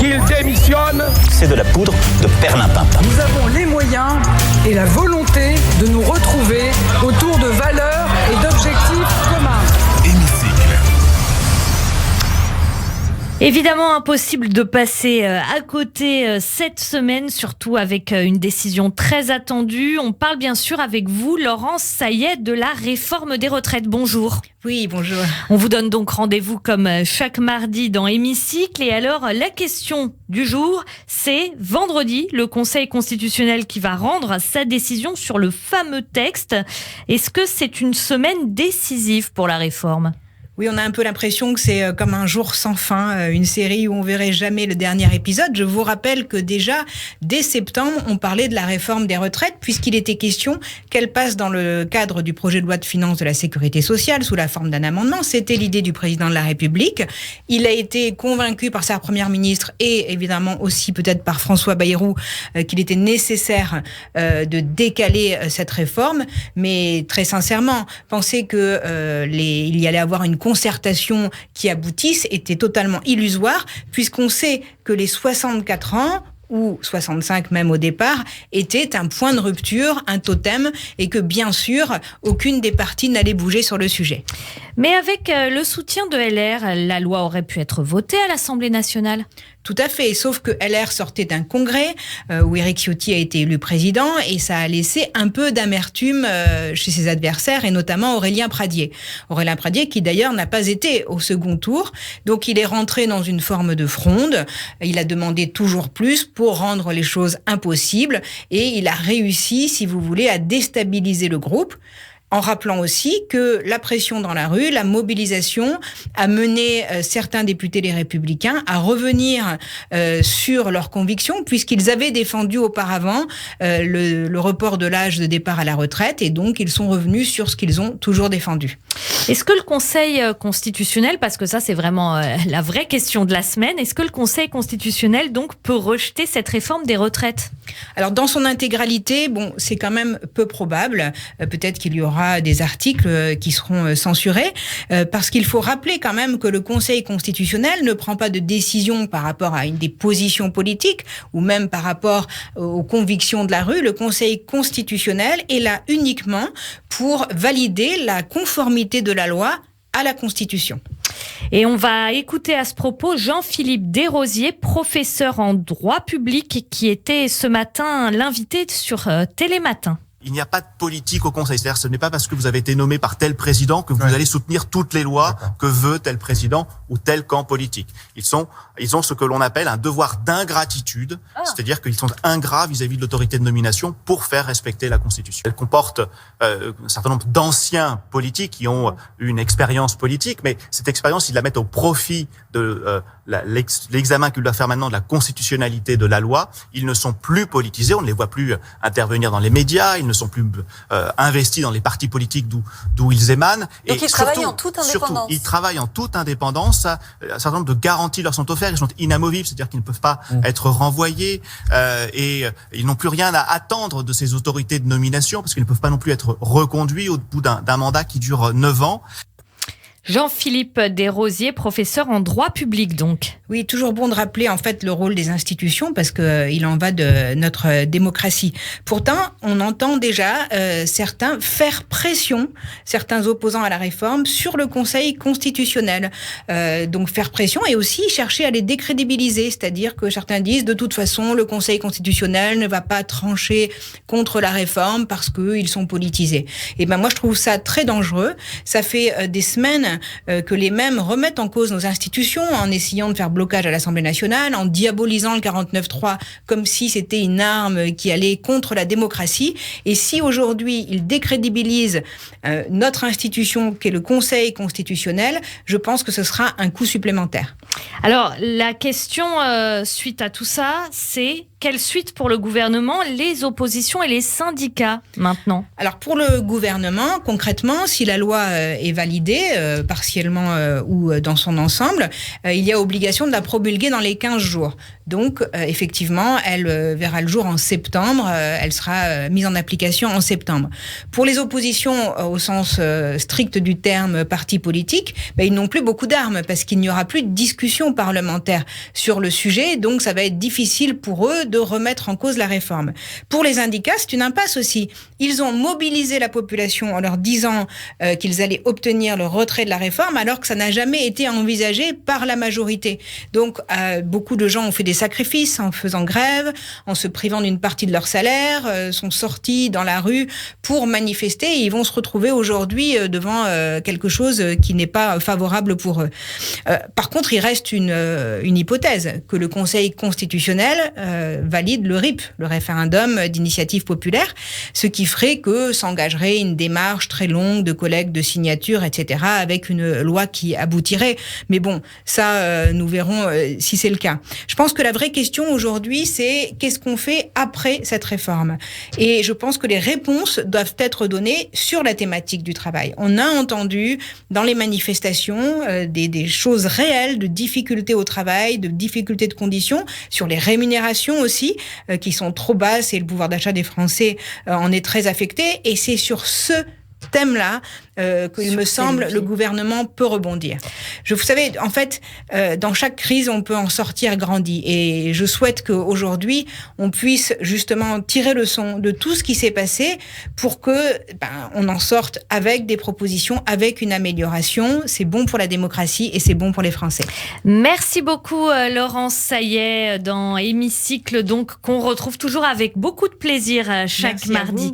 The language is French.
qu'il démissionne. C'est de la poudre de perlimpinpin. Nous avons les moyens et la volonté de nous retrouver autour de valeurs et d'objectifs communs. Évidemment impossible de passer à côté cette semaine, surtout avec une décision très attendue. On parle bien sûr avec vous, Laurence Saillet, de la réforme des retraites. Bonjour. Oui, bonjour. On vous donne donc rendez-vous comme chaque mardi dans Hémicycle. Et alors, la question du jour, c'est vendredi, le Conseil constitutionnel qui va rendre sa décision sur le fameux texte. Est-ce que c'est une semaine décisive pour la réforme ? Oui, on a un peu l'impression que c'est comme un jour sans fin, une série où on verrait jamais le dernier épisode. Je vous rappelle que déjà, dès septembre, on parlait de la réforme des retraites, puisqu'il était question qu'elle passe dans le cadre du projet de loi de finances de la sécurité sociale, sous la forme d'un amendement. C'était l'idée du président de la République. Il a été convaincu par sa première ministre et évidemment aussi peut-être par François Bayrou qu'il était nécessaire de décaler cette réforme. Mais très sincèrement, penser que il y allait avoir une concertation qui aboutisse était totalement illusoire, puisqu'on sait que les 64 ans, ou 65 même au départ, était un point de rupture, un totem, et que bien sûr, aucune des parties n'allait bouger sur le sujet. Mais avec le soutien de LR, la loi aurait pu être votée à l'Assemblée nationale ? Tout à fait, sauf que LR sortait d'un congrès où Éric Ciotti a été élu président et ça a laissé un peu d'amertume chez ses adversaires et notamment Aurélien Pradié. Aurélien Pradié qui d'ailleurs n'a pas été au second tour, donc il est rentré dans une forme de fronde, il a demandé toujours plus pour rendre les choses impossibles et il a réussi, si vous voulez, à déstabiliser le groupe. En rappelant aussi que la pression dans la rue, la mobilisation a mené certains députés les Républicains à revenir sur leurs convictions puisqu'ils avaient défendu auparavant le report de l'âge de départ à la retraite et donc ils sont revenus sur ce qu'ils ont toujours défendu. Est-ce que le Conseil constitutionnel, parce que ça c'est vraiment la vraie question de la semaine, est-ce que le Conseil constitutionnel donc peut rejeter cette réforme des retraites ? Alors dans son intégralité, bon, c'est quand même peu probable. Peut-être qu'il y aura des articles qui seront censurés, parce qu'il faut rappeler quand même que le Conseil constitutionnel ne prend pas de décision par rapport à une des positions politiques ou même par rapport aux convictions de la rue. Le Conseil constitutionnel est là uniquement pour valider la conformité de la loi à la Constitution. Et on va écouter à ce propos Jean-Philippe Desrosiers, professeur en droit public, qui était ce matin l'invité sur Télématin. Il n'y a pas de politique au Conseil. C'est-à-dire, ce n'est pas parce que vous avez été nommé par tel président que vous allez soutenir toutes les lois que veut tel président ou tel camp politique. Ils ont ce que l'on appelle un devoir d'ingratitude, c'est-à-dire qu'ils sont ingrats vis-à-vis de l'autorité de nomination pour faire respecter la Constitution. Elle comporte un certain nombre d'anciens politiques qui ont une expérience politique, mais cette expérience, ils la mettent au profit de l'examen qu'ils doivent faire maintenant de la constitutionnalité de la loi. Ils ne sont plus politisés, on ne les voit plus intervenir dans les médias, ils ne sont plus investis dans les partis politiques d'où ils émanent. Donc ils travaillent en toute indépendance. Surtout, ils travaillent en toute indépendance. Un certain nombre de garanties leur sont offertes. Ils sont inamovibles, c'est-à-dire qu'ils ne peuvent pas être renvoyés et ils n'ont plus rien à attendre de ces autorités de nomination parce qu'ils ne peuvent pas non plus être reconduits au bout d'un mandat qui dure 9 ans. Jean-Philippe Desrosiers, professeur en droit public donc. Oui, toujours bon de rappeler en fait le rôle des institutions parce que il en va de notre démocratie. Pourtant, on entend déjà certains faire pression, certains opposants à la réforme, sur le Conseil constitutionnel. Donc faire pression et aussi chercher à les décrédibiliser, c'est-à-dire que certains disent de toute façon le Conseil constitutionnel ne va pas trancher contre la réforme parce qu'ils sont politisés. Et ben moi je trouve ça très dangereux. Ça fait des semaines que les mêmes remettent en cause nos institutions en essayant de faire blocage à l'Assemblée nationale, en diabolisant le 49.3 comme si c'était une arme qui allait contre la démocratie. Et si aujourd'hui ils décrédibilisent notre institution qu'est le Conseil constitutionnel, je pense que ce sera un coup supplémentaire. Alors la question suite à tout ça, c'est quelle suite pour le gouvernement, les oppositions et les syndicats maintenant? Alors pour le gouvernement, concrètement, si la loi est validée, partiellement ou dans son ensemble, il y a obligation de la promulguer dans les 15 jours. Donc effectivement, elle verra le jour en septembre, elle sera mise en application en septembre. Pour les oppositions au sens strict du terme parti politique, ils n'ont plus beaucoup d'armes parce qu'il n'y aura plus de discussion parlementaire sur le sujet, donc ça va être difficile pour eux de remettre en cause la réforme. Pour les syndicats, c'est une impasse aussi. Ils ont mobilisé la population en leur disant qu'ils allaient obtenir le retrait de la réforme alors que ça n'a jamais été envisagé par la majorité. Donc beaucoup de gens ont fait des sacrifices en faisant grève, en se privant d'une partie de leur salaire, sont sortis dans la rue pour manifester et ils vont se retrouver aujourd'hui devant quelque chose qui n'est pas favorable pour eux. Par contre, il reste une hypothèse, que le Conseil constitutionnel valide le RIP, le référendum d'initiative populaire, ce qui ferait que s'engagerait une démarche très longue de collecte de signatures, etc., avec une loi qui aboutirait. Mais bon, ça, nous verrons si c'est le cas. Je pense que la vraie question aujourd'hui, c'est qu'est-ce qu'on fait après cette réforme? Et je pense que les réponses doivent être données sur la thématique du travail. On a entendu dans les manifestations des choses réelles de difficultés au travail, de difficultés de conditions, sur les rémunérations aussi, qui sont trop basses et le pouvoir d'achat des Français en est très affecté. Et c'est sur ce thème-là qu'il me semble le gouvernement peut rebondir. Vous savez, en fait, dans chaque crise, on peut en sortir grandi. Et je souhaite qu'aujourd'hui, on puisse justement tirer leçon de tout ce qui s'est passé pour que on en sorte avec des propositions, avec une amélioration. C'est bon pour la démocratie et c'est bon pour les Français. Merci beaucoup, Laurence Saillet, dans Hémicycle, donc qu'on retrouve toujours avec beaucoup de plaisir chaque mardi.